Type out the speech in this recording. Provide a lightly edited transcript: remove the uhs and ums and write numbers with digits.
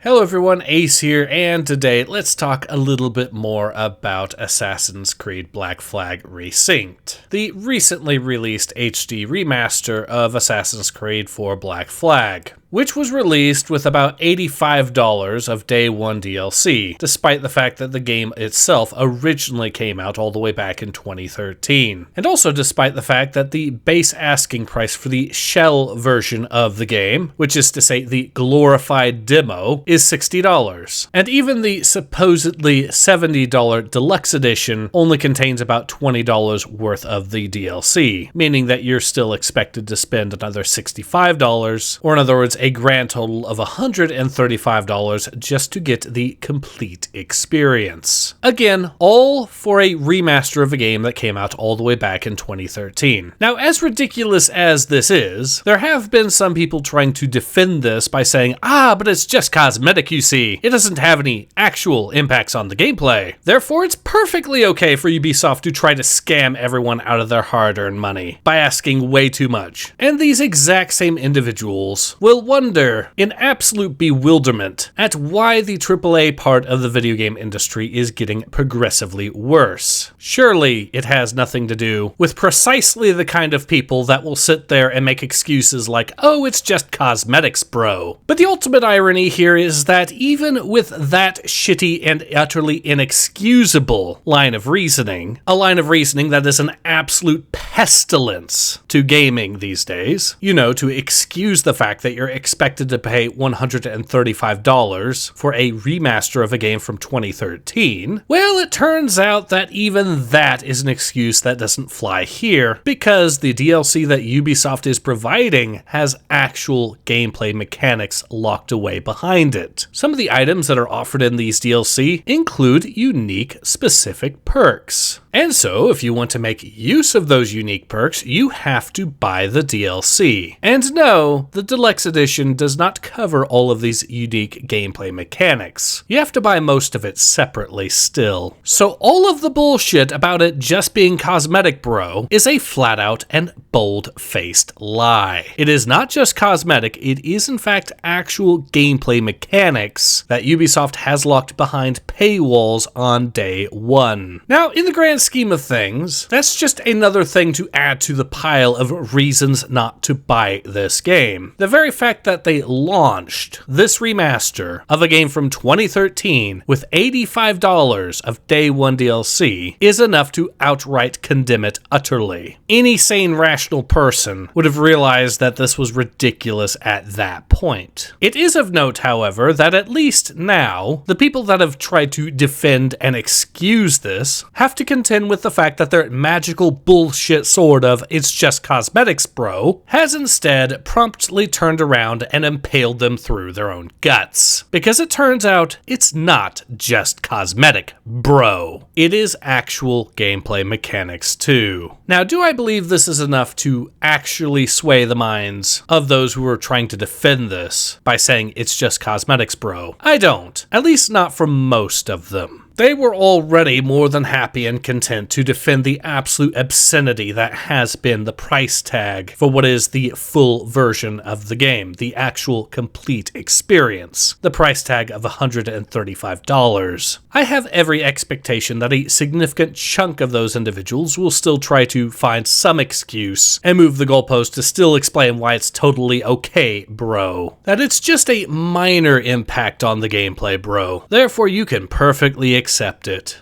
Hello everyone, Ace here, and today let's talk a little bit more about Assassin's Creed Black Flag Resynced, the recently released HD remaster of Assassin's Creed for Black Flag, which was released with about $85 of day one DLC, despite the fact that the game itself originally came out all the way back in 2013. And also despite the fact that the base asking price for the shell version of the game, which is to say the glorified demo, is $60. And even the supposedly $70 deluxe edition only contains about $20 worth of the DLC, meaning that you're still expected to spend another $65, or in other words, a grand total of $135 just to get the complete experience. Again, all for a remaster of a game that came out all the way back in 2013. Now, as ridiculous as this is, there have been some people trying to defend this by saying, but it's just cosmetic, you see. It doesn't have any actual impacts on the gameplay. Therefore, it's perfectly okay for Ubisoft to try to scam everyone out of their hard-earned money by asking way too much. And these exact same individuals will wonder in absolute bewilderment at why the AAA part of the video game industry is getting progressively worse. Surely it has nothing to do with precisely the kind of people that will sit there and make excuses like, oh, it's just cosmetics, bro. But the ultimate irony here is that even with that shitty and utterly inexcusable line of reasoning, a line of reasoning that is an absolute pestilence to gaming these days, to excuse the fact that you're expected to pay $135 for a remaster of a game from 2013, well, it turns out that even that is an excuse that doesn't fly here, because the DLC that Ubisoft is providing has actual gameplay mechanics locked away behind it. Some of the items that are offered in these DLC include unique specific perks. And so, if you want to make use of those unique perks, you have to buy the DLC. And no, the Deluxe Edition does not cover all of these unique gameplay mechanics. You have to buy most of it separately still. So all of the bullshit about it just being cosmetic, bro, is a flat-out and bold-faced lie. It is not just cosmetic, it is in fact actual gameplay mechanics that Ubisoft has locked behind paywalls on day one. Now, in the grand scheme of things, that's just another thing to add to the pile of reasons not to buy this game. The very fact that they launched this remaster of a game from 2013 with $85 of day one DLC is enough to outright condemn it utterly. Any sane, rational person would have realized that this was ridiculous at that point. It is of note, however, that at least now, the people that have tried to defend and excuse this have to contend with the fact that their magical bullshit sort of "it's just cosmetics, bro" has instead promptly turned around and impaled them through their own guts. Because it turns out it's not just cosmetic, bro. It is actual gameplay mechanics too. Now, do I believe this is enough to actually sway the minds of those who are trying to defend this by saying it's just cosmetics, bro? I don't. At least not for most of them. They were already more than happy and content to defend the absolute obscenity that has been the price tag for what is the full version of the game, the actual complete experience, the price tag of $135. I have every expectation that a significant chunk of those individuals will still try to find some excuse and move the goalpost to still explain why it's totally okay, bro. That it's just a minor impact on the gameplay, bro. Therefore, you can perfectly accept it.